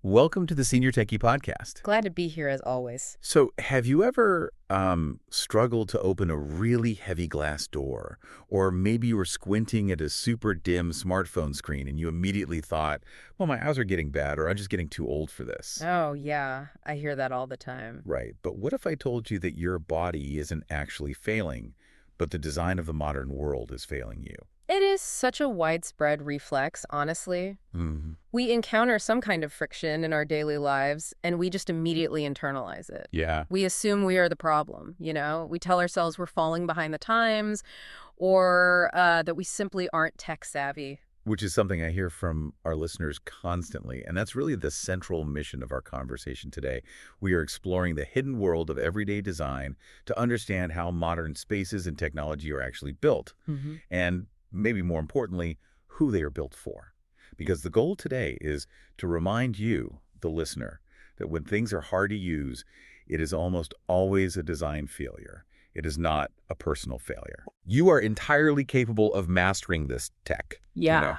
Welcome to the Senior Techie Podcast. Glad to be here as always. So, have you ever struggled to open a really heavy glass door? Or maybe you were squinting at a super dim smartphone screen and you immediately thought, well, my eyes are getting bad or I'm just getting too old for this. Oh, yeah. I hear that all the time. Right. But what if I told you that your body isn't actually failing, but the design of the modern world is failing you? It is such a widespread reflex, honestly. Mm-hmm. We encounter some kind of friction in our daily lives, and we just immediately internalize it. Yeah. We assume we are the problem, We tell ourselves we're falling behind the times, or that we simply aren't tech savvy. Which is something I hear from our listeners constantly, and that's really the central mission of our conversation today. We are exploring the hidden world of everyday design to understand how modern spaces and technology are actually built, and maybe more importantly, who they are built for. Because the goal today is to remind you, the listener, that when things are hard to use, it is almost always a design failure. It is not a personal failure. You are entirely capable of mastering this tech. Yeah.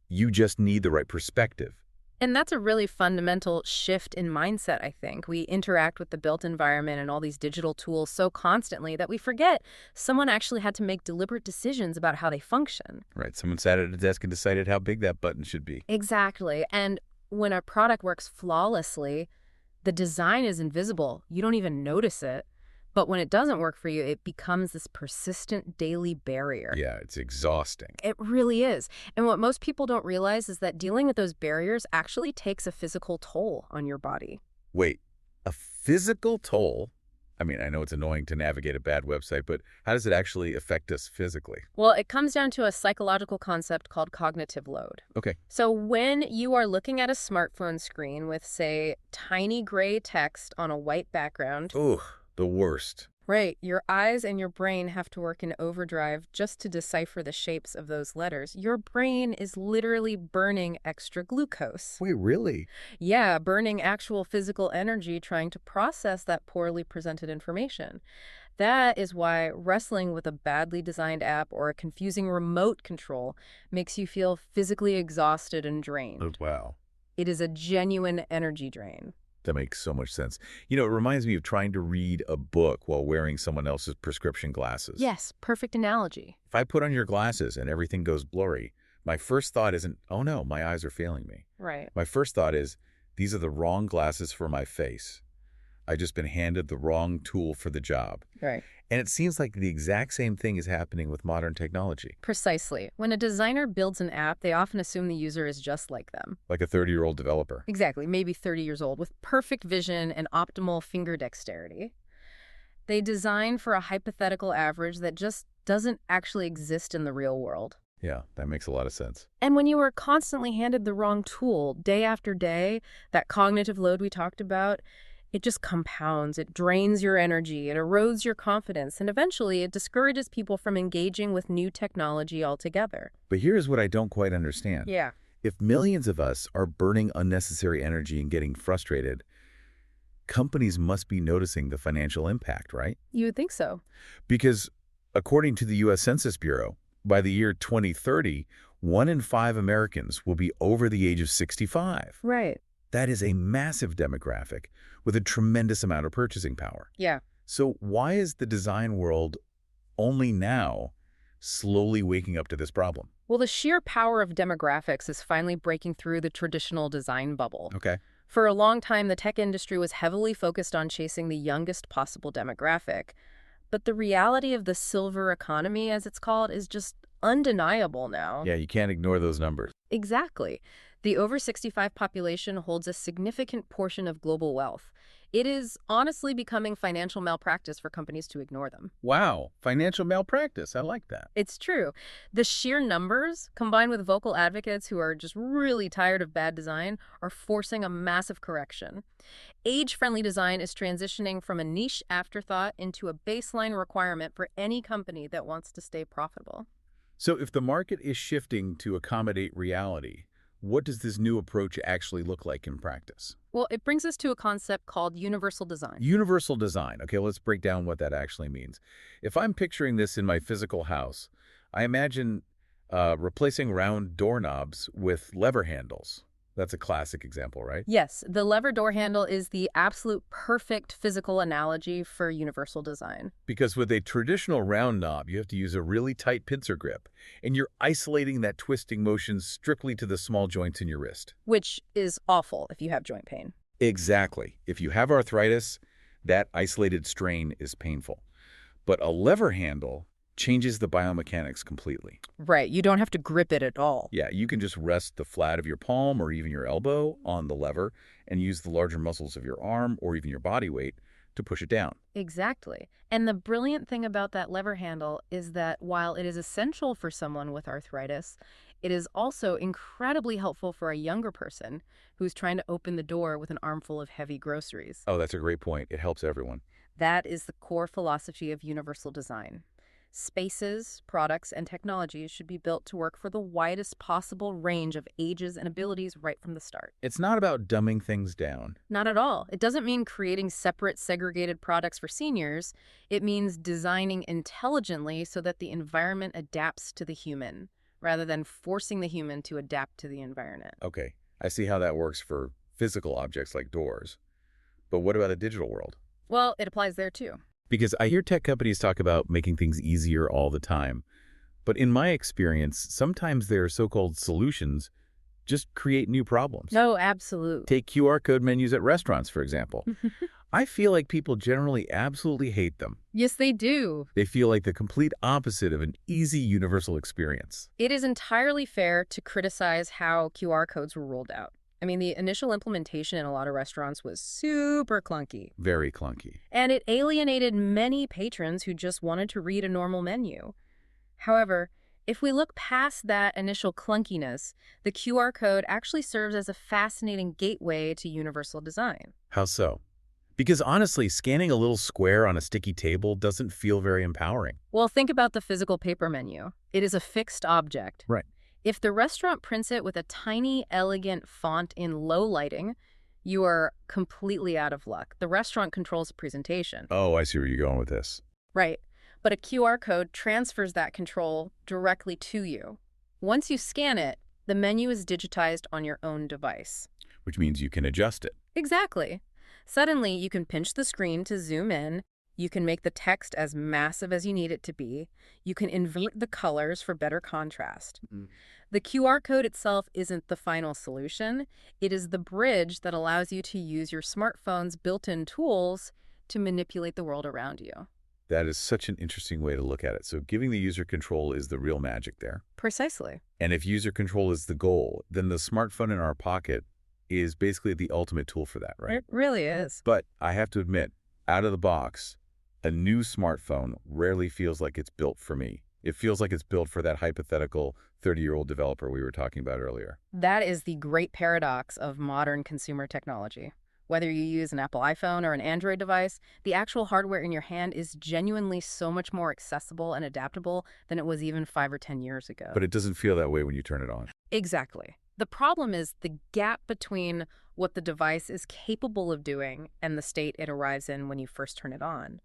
You just need the right perspective. And that's a really fundamental shift in mindset, I think. We interact with the built environment and all these digital tools so constantly that we forget someone actually had to make deliberate decisions about how they function. Right. Someone sat at a desk and decided how big that button should be. Exactly. And when a product works flawlessly, the design is invisible. You don't even notice it. But when it doesn't work for you, it becomes this persistent daily barrier. Yeah, it's exhausting. It really is. And what most people don't realize is that dealing with those barriers actually takes a physical toll on your body. Wait, a physical toll? I mean, I know it's annoying to navigate a bad website, but how does it actually affect us physically? Well, it comes down to a psychological concept called cognitive load. Okay. So when you are looking at a smartphone screen with, say, tiny gray text on a white background, Ooh, the worst. right, your eyes and your brain have to work in overdrive just to decipher the shapes of those letters. Your brain is literally burning extra glucose. Wait, really? Yeah, burning actual physical energy trying to process that poorly presented information. That is why wrestling with a badly designed app or a confusing remote control makes you feel physically exhausted and drained. Oh, wow. It is a genuine energy drain. That makes so much sense. You know, it reminds me of trying to read a book while wearing someone else's prescription glasses. Yes, perfect analogy. If I put on your glasses and everything goes blurry, my first thought isn't, oh no, my eyes are failing me. Right. My first thought is, these are the wrong glasses for my face. I've just been handed the wrong tool for the job. Right. And it seems like the exact same thing is happening with modern technology. Precisely. When a designer builds an app, they often assume the user is just like them. Like a 30-year-old developer. Exactly, maybe 30 years old, with perfect vision and optimal finger dexterity. They design for a hypothetical average that just doesn't actually exist in the real world. Yeah, that makes a lot of sense. And when you are constantly handed the wrong tool day after day, that cognitive load we talked about, it just compounds. It drains your energy, it erodes your confidence, and eventually it discourages people from engaging with new technology altogether. But here's what I don't quite understand. Yeah. If millions of us are burning unnecessary energy and getting frustrated, companies must be noticing the financial impact, right? You would think so. Because according to the U.S. Census Bureau, by the year 2030, 1 in 5 Americans will be over the age of 65. Right. That is a massive demographic with a tremendous amount of purchasing power. Yeah. So why is the design world only now slowly waking up to this problem? Well, the sheer power of demographics is finally breaking through the traditional design bubble. Okay. For a long time, the tech industry was heavily focused on chasing the youngest possible demographic. But the reality of the silver economy, as it's called, is just undeniable now. Yeah, you can't ignore those numbers. Exactly. The over 65 population holds a significant portion of global wealth. It is honestly becoming financial malpractice for companies to ignore them. Wow, financial malpractice. I like that. It's true. The sheer numbers, combined with vocal advocates who are just really tired of bad design, are forcing a massive correction. Age-friendly design is transitioning from a niche afterthought into a baseline requirement for any company that wants to stay profitable. So if the market is shifting to accommodate reality, what does this new approach actually look like in practice? Well, it brings us to a concept called universal design. Universal design. Okay, let's break down what that actually means. If I'm picturing this in my physical house, I imagine replacing round doorknobs with lever handles. That's a classic example, right? Yes, the lever door handle is the absolute perfect physical analogy for universal design, Because with a traditional round knob, you have to use a really tight pincer grip, and you're isolating that twisting motion strictly to the small joints in your wrist. which is awful if you have joint pain. Exactly. If you have arthritis, that isolated strain is painful. But a lever handle changes the biomechanics completely. Right, you don't have to grip it at all. Yeah, you can just rest the flat of your palm or even your elbow on the lever and use the larger muscles of your arm or even your body weight to push it down. Exactly. And the brilliant thing about that lever handle is that while it is essential for someone with arthritis, it is also incredibly helpful for a younger person who's trying to open the door with an armful of heavy groceries. Oh, that's a great point. It helps everyone. That is the core philosophy of universal design. Spaces, products, and technologies should be built to work for the widest possible range of ages and abilities right from the start. It's not about dumbing things down. Not at all. It doesn't mean creating separate, segregated products for seniors. It means designing intelligently so that the environment adapts to the human, rather than forcing the human to adapt to the environment. Okay, I see how that works for physical objects like doors. But what about the digital world? Well, it applies there too. Because I hear tech companies talk about making things easier all the time. But in my experience, sometimes their so-called solutions just create new problems. No, absolute. Take QR code menus at restaurants, for example. I feel like people generally absolutely hate them. Yes, they do. They feel like the complete opposite of an easy universal experience. It is entirely fair to criticize how QR codes were rolled out. I mean, the initial implementation in a lot of restaurants was super clunky. Very clunky. And it alienated many patrons who just wanted to read a normal menu. However, if we look past that initial clunkiness, the QR code actually serves as a fascinating gateway to universal design. How so? Because honestly, scanning a little square on a sticky table doesn't feel very empowering. Well, think about the physical paper menu. It is a fixed object. Right. If the restaurant prints it with a tiny, elegant font in low lighting, you are completely out of luck. The restaurant controls the presentation. Oh, I see where you're going with this. Right. But a QR code transfers that control directly to you. Once you scan it, the menu is digitized on your own device. Which means you can adjust it. Exactly. Suddenly, you can pinch the screen to zoom in. You can make the text as massive as you need it to be. You can invert the colors for better contrast. The QR code itself isn't the final solution. It is the bridge that allows you to use your smartphone's built-in tools to manipulate the world around you. That is such an interesting way to look at it. So giving the user control is the real magic there. Precisely. And if user control is the goal, then the smartphone in our pocket is basically the ultimate tool for that, right? It really is. But I have to admit, out of the box, a new smartphone rarely feels like it's built for me. It feels like it's built for that hypothetical 30-year-old developer we were talking about earlier. That is the great paradox of modern consumer technology. Whether you use an Apple iPhone or an Android device, the actual hardware in your hand is genuinely so much more accessible and adaptable than it was even 5 or 10 years ago. But it doesn't feel that way when you turn it on. Exactly. The problem is the gap between what the device is capable of doing and the state it arrives in when you first turn it on.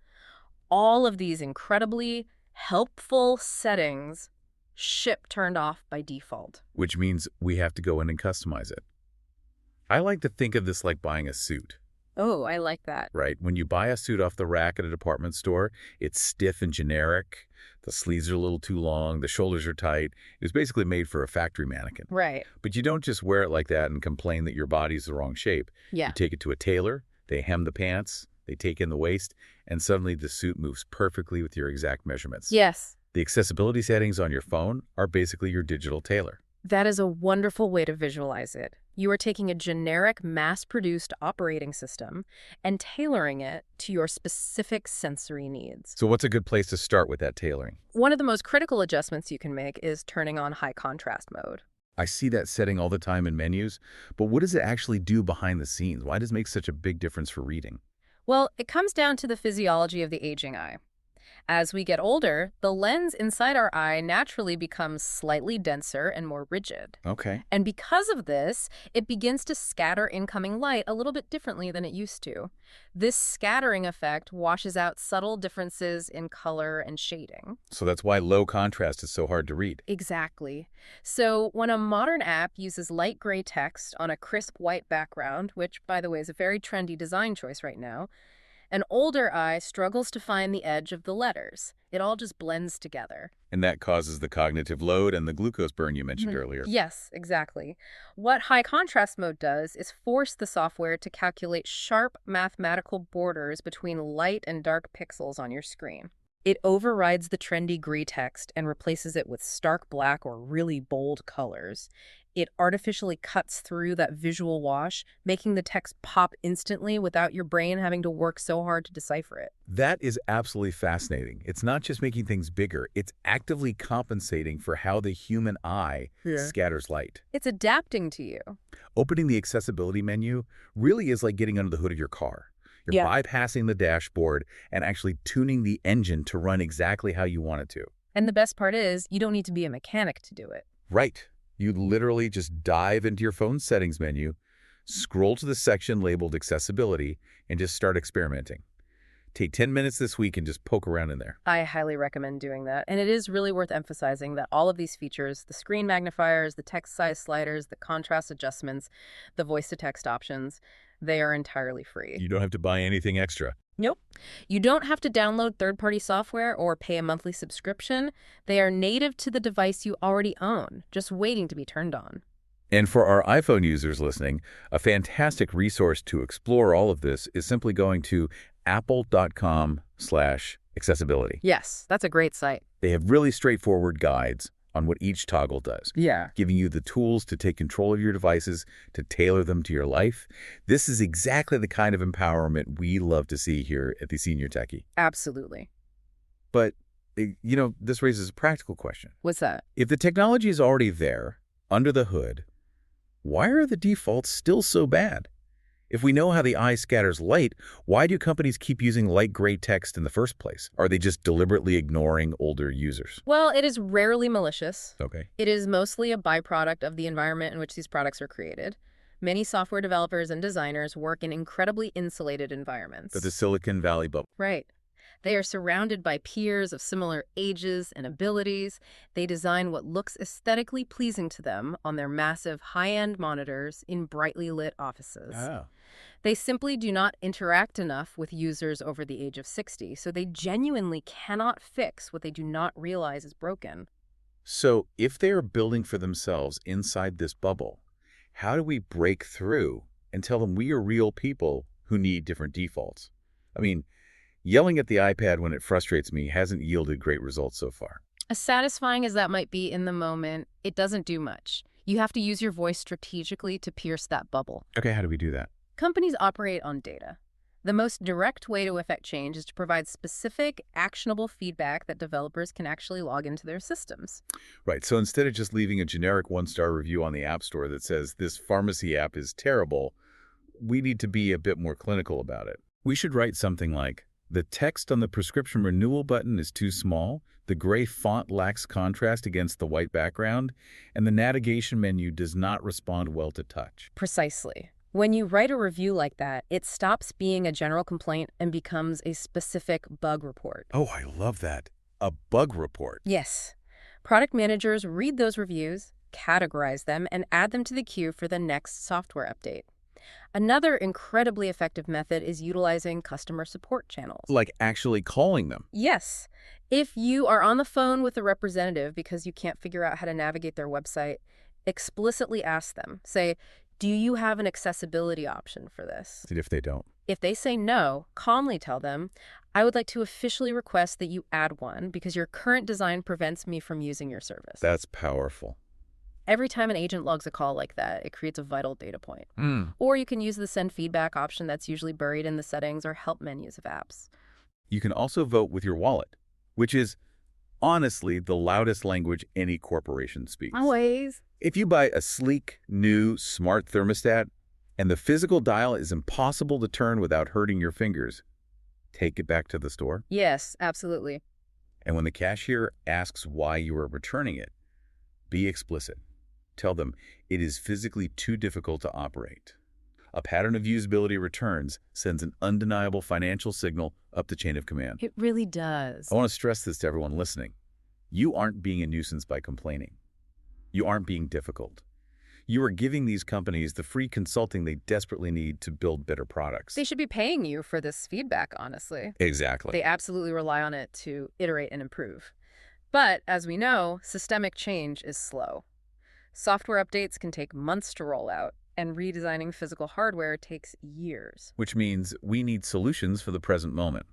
All of these incredibly helpful settings ship turned off by default. Which means we have to go in and customize it. I like to think of this like buying a suit, Oh, I like that. right? When you buy a suit off the rack at a department store, it's stiff and generic. The sleeves are a little too long. The shoulders are tight. It was basically made for a factory mannequin. Right. But you don't just wear it like that and complain that your body's the wrong shape. Yeah. You take it to a tailor, they hem the pants, they take in the waist, and suddenly the suit moves perfectly with your exact measurements. Yes. The accessibility settings on your phone are basically your digital tailor. That is a wonderful way to visualize it. You are taking a generic, mass-produced operating system and tailoring it to your specific sensory needs. So what's a good place to start with that tailoring? One of the most critical adjustments you can make is turning on high contrast mode. I see that setting all the time in menus, but what does it actually do behind the scenes? Why does it make such a big difference for reading? Well, it comes down to the physiology of the aging eye. As we get older, the lens inside our eye naturally becomes slightly denser and more rigid. Okay. And because of this, it begins to scatter incoming light a little bit differently than it used to. This scattering effect washes out subtle differences in color and shading. So that's why low contrast is so hard to read. Exactly. So when a modern app uses light gray text on a crisp white background, which, by the way, is a very trendy design choice right now, an older eye struggles to find the edge of the letters. It all just blends together. And that causes the cognitive load and the glucose burn you mentioned earlier. Yes, exactly. What high contrast mode does is force the software to calculate sharp mathematical borders between light and dark pixels on your screen. It overrides the trendy gray text and replaces it with stark black or really bold colors. It artificially cuts through that visual wash, making the text pop instantly without your brain having to work so hard to decipher it. That is absolutely fascinating. It's not just making things bigger, it's actively compensating for how the human eye scatters light. It's adapting to you. Opening the accessibility menu really is like getting under the hood of your car. You're bypassing the dashboard and actually tuning the engine to run exactly how you want it to. And the best part is, you don't need to be a mechanic to do it. Right. You literally just dive into your phone's settings menu, scroll to the section labeled accessibility, and just start experimenting. Take 10 minutes this week and just poke around in there. I highly recommend doing that. And it is really worth emphasizing that all of these features, the screen magnifiers, the text size sliders, the contrast adjustments, the voice-to-text options, they are entirely free. You don't have to buy anything extra. Nope. You don't have to download third-party software or pay a monthly subscription. They are native to the device you already own, just waiting to be turned on. And for our iPhone users listening, a fantastic resource to explore all of this is simply going to apple.com/accessibility. Yes, that's a great site. They have really straightforward guides on what each toggle does, Yeah. giving you the tools to take control of your devices, to tailor them to your life. This is exactly the kind of empowerment we love to see here at the Senior Techie. Absolutely. But, this raises a practical question. What's that? If the technology is already there, under the hood, why are the defaults still so bad? If we know how the eye scatters light, why do companies keep using light gray text in the first place? Are they just deliberately ignoring older users? Well, it is rarely malicious. Okay. It is mostly a byproduct of the environment in which these products are created. Many software developers and designers work in incredibly insulated environments. The Silicon Valley bubble. Right. They are surrounded by peers of similar ages and abilities. They design what looks aesthetically pleasing to them on their massive high-end monitors in brightly lit offices. Oh. They simply do not interact enough with users over the age of 60, so they genuinely cannot fix what they do not realize is broken. So if they are building for themselves inside this bubble, how do we break through and tell them we are real people who need different defaults? I mean, yelling at the iPad when it frustrates me hasn't yielded great results so far. As satisfying as that might be in the moment, it doesn't do much. You have to use your voice strategically to pierce that bubble. Okay, how do we do that? Companies operate on data. The most direct way to affect change is to provide specific, actionable feedback that developers can actually log into their systems. Right, so instead of just leaving a generic one-star review on the App Store that says this pharmacy app is terrible, we need to be a bit more clinical about it. We should write something like, the text on the prescription renewal button is too small, the gray font lacks contrast against the white background, and the navigation menu does not respond well to touch. Precisely. When you write a review like that, it stops being a general complaint and becomes a specific bug report. Oh, I love that. A bug report. Yes. Product managers read those reviews, categorize them, and add them to the queue for the next software update. Another incredibly effective method is utilizing customer support channels. Like actually calling them. Yes. If you are on the phone with a representative because you can't figure out how to navigate their website, explicitly ask them. Say, do you have an accessibility option for this? And if they don't? If they say no, calmly tell them, I would like to officially request that you add one because your current design prevents me from using your service. That's powerful. Every time an agent logs a call like that, it creates a vital data point. Or you can use the send feedback option that's usually buried in the settings or help menus of apps. You can also vote with your wallet, which is honestly the loudest language any corporation speaks. Always. If you buy a sleek, new, smart thermostat, and the physical dial is impossible to turn without hurting your fingers, Take it back to the store. Yes, absolutely. And when the cashier asks why you are returning it, be explicit. Tell them it is physically too difficult to operate. A pattern of usability returns sends an undeniable financial signal up the chain of command. It really does. I want to stress this to everyone listening. You aren't being a nuisance by complaining. You aren't being difficult. You are giving these companies the free consulting they desperately need to build better products. They should be paying you for this feedback, honestly. Exactly. They absolutely rely on it to iterate and improve. But, as we know, systemic change is slow. Software updates can take months to roll out, and redesigning physical hardware takes years. Which means we need solutions for the present moment.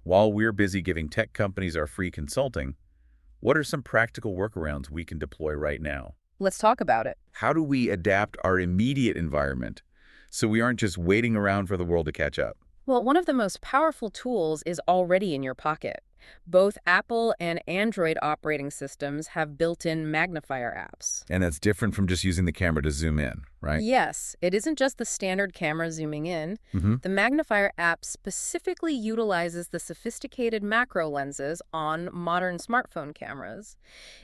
While we're busy giving tech companies our free consulting, what are some practical workarounds we can deploy right now? Let's talk about it. How do we adapt our immediate environment so we aren't just waiting around for the world to catch up? Well, one of the most powerful tools is already in your pocket. Both Apple and Android operating systems have built-in magnifier apps. And that's different from just using the camera to zoom in, right? Yes, it isn't just the standard camera zooming in. Mm-hmm. The magnifier app specifically utilizes the sophisticated macro lenses on modern smartphone cameras.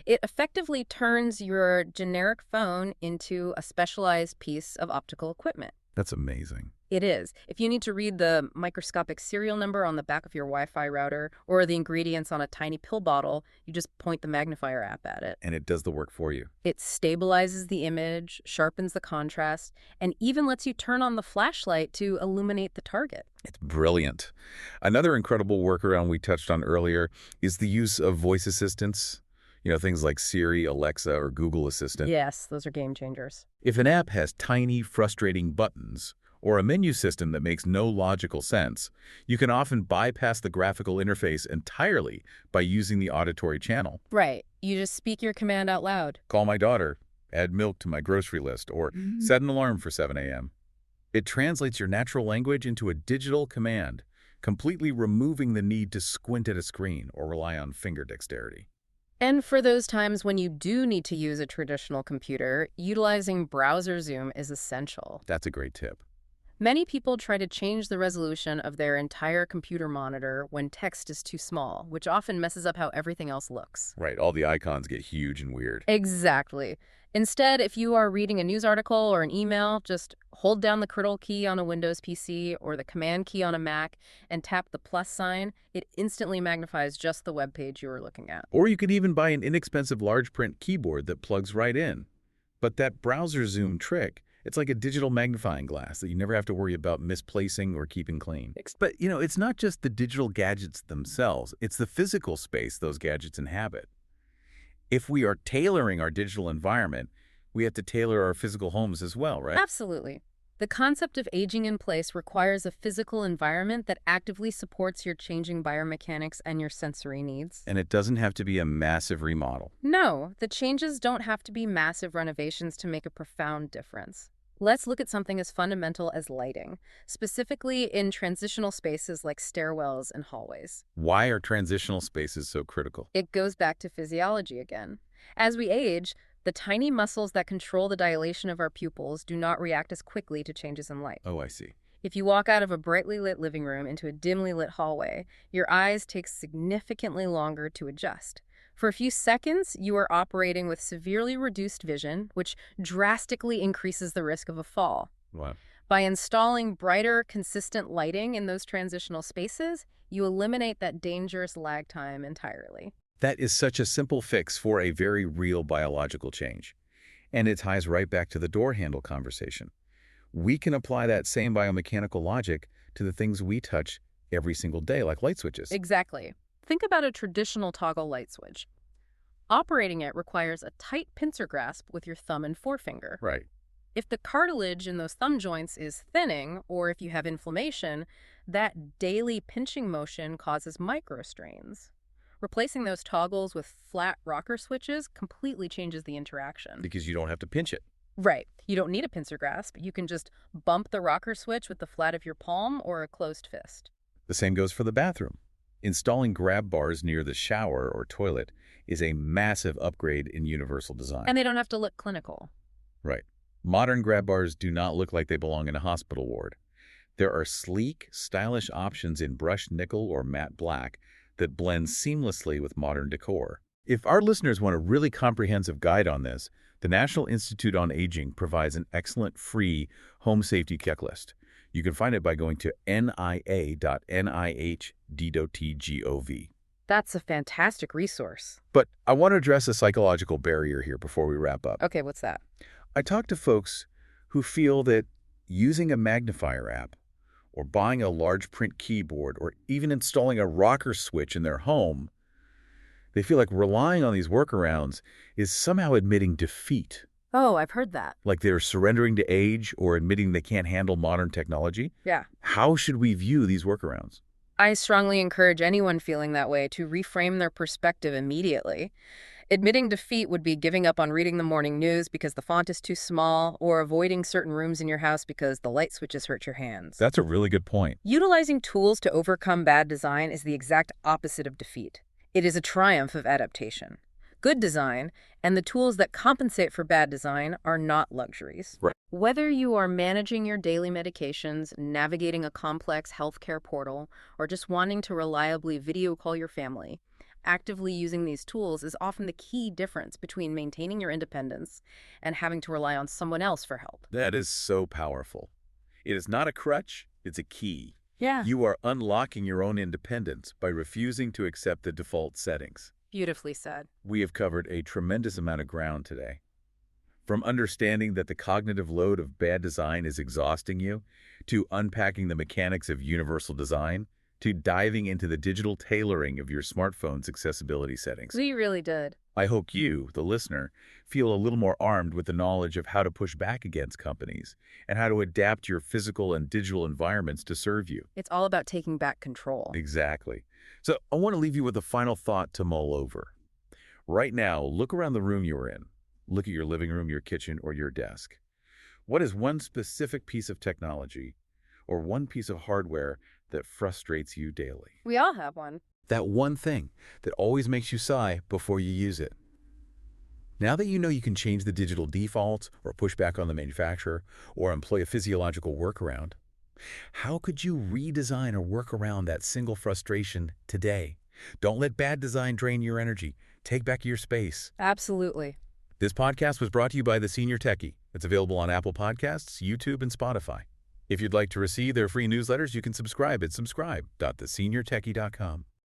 It effectively turns your generic phone into a specialized piece of optical equipment. That's amazing. It is. If you need to read the microscopic serial number on the back of your Wi-Fi router or the ingredients on a tiny pill bottle, you just point the magnifier app at it. And it does the work for you. It stabilizes the image, sharpens the contrast, and even lets you turn on the flashlight to illuminate the target. It's brilliant. Another incredible workaround we touched on earlier is the use of voice assistants. Things like Siri, Alexa, or Google Assistant. Yes, those are game changers. If an app has tiny, frustrating buttons, or a menu system that makes no logical sense, you can often bypass the graphical interface entirely by using the auditory channel. Right. You just speak your command out loud. Call my daughter, add milk to my grocery list, or set an alarm for 7 a.m. It translates your natural language into a digital command, completely removing the need to squint at a screen or rely on finger dexterity. And for those times when you do need to use a traditional computer, utilizing browser zoom is essential. That's a great tip. Many people try to change the resolution of their entire computer monitor when text is too small, which often messes up how everything else looks. Right, all the icons get huge and weird. Exactly. Instead, if you are reading a news article or an email, just hold down the Control key on a Windows PC or the Command key on a Mac and tap the plus sign. It instantly magnifies just the web page you are looking at. Or you could even buy an inexpensive large print keyboard that plugs right in. But that browser zoom trick, it's like a digital magnifying glass that you never have to worry about misplacing or keeping clean. But, it's not just the digital gadgets themselves. It's the physical space those gadgets inhabit. If we are tailoring our digital environment, we have to tailor our physical homes as well, right? Absolutely. The concept of aging in place requires a physical environment that actively supports your changing biomechanics and your sensory needs. And it doesn't have to be a massive remodel. No, the changes don't have to be massive renovations to make a profound difference. Let's look at something as fundamental as lighting, specifically in transitional spaces like stairwells and hallways. Why are transitional spaces so critical? It goes back to physiology again. As we age, the tiny muscles that control the dilation of our pupils do not react as quickly to changes in light. Oh, I see. If you walk out of a brightly lit living room into a dimly lit hallway, your eyes take significantly longer to adjust. For a few seconds, you are operating with severely reduced vision, which drastically increases the risk of a fall. Wow. By installing brighter, consistent lighting in those transitional spaces, you eliminate that dangerous lag time entirely. That is such a simple fix for a very real biological change. And it ties right back to the door handle conversation. We can apply that same biomechanical logic to the things we touch every single day, like light switches. Exactly. Think about a traditional toggle light switch. Operating it requires a tight pincer grasp with your thumb and forefinger. Right. If the cartilage in those thumb joints is thinning, or if you have inflammation, that daily pinching motion causes microstrains. Replacing those toggles with flat rocker switches completely changes the interaction. Because you don't have to pinch it. Right. You don't need a pincer grasp. You can just bump the rocker switch with the flat of your palm or a closed fist. The same goes for the bathroom. Installing grab bars near the shower or toilet is a massive upgrade in universal design. And they don't have to look clinical. Right. Modern grab bars do not look like they belong in a hospital ward. There are sleek, stylish options in brushed nickel or matte black that blend seamlessly with modern decor. If our listeners want a really comprehensive guide on this, the National Institute on Aging provides an excellent free home safety checklist. You can find it by going to nia.nih.gov. That's a fantastic resource. But I want to address a psychological barrier here before we wrap up. Okay, what's that? I talk to folks who feel that using a magnifier app or buying a large print keyboard or even installing a rocker switch in their home, they feel like relying on these workarounds is somehow admitting defeat, Oh, I've heard that. like they're surrendering to age or admitting they can't handle modern technology. Yeah. How should we view these workarounds? I strongly encourage anyone feeling that way to reframe their perspective immediately. Admitting defeat would be giving up on reading the morning news because the font is too small, or avoiding certain rooms in your house because the light switches hurt your hands. That's a really good point. Utilizing tools to overcome bad design is the exact opposite of defeat. It is a triumph of adaptation. Good design and the tools that compensate for bad design are not luxuries. Right. Whether you are managing your daily medications, navigating a complex healthcare portal, or just wanting to reliably video call your family, actively using these tools is often the key difference between maintaining your independence and having to rely on someone else for help. That is so powerful. It is not a crutch, it's a key. Yeah. You are unlocking your own independence by refusing to accept the default settings. Beautifully said. We have covered a tremendous amount of ground today. From understanding that the cognitive load of bad design is exhausting you, to unpacking the mechanics of universal design, to diving into the digital tailoring of your smartphone's accessibility settings. We really did. I hope you, the listener, feel a little more armed with the knowledge of how to push back against companies and how to adapt your physical and digital environments to serve you. It's all about taking back control. Exactly. So I want to leave you with a final thought to mull over. Right now, look around the room you're in. Look at your living room, your kitchen, or your desk. What is one specific piece of technology or one piece of hardware that frustrates you daily? We all have one. That one thing that always makes you sigh before you use it. Now that you know you can change the digital defaults or push back on the manufacturer or employ a physiological workaround, how could you redesign or work around that single frustration today? Don't let bad design drain your energy. Take back your space. Absolutely. This podcast was brought to you by The Senior Techie. It's available on Apple Podcasts, YouTube, and Spotify. If you'd like to receive their free newsletters, you can subscribe at subscribe.theseniortechie.com.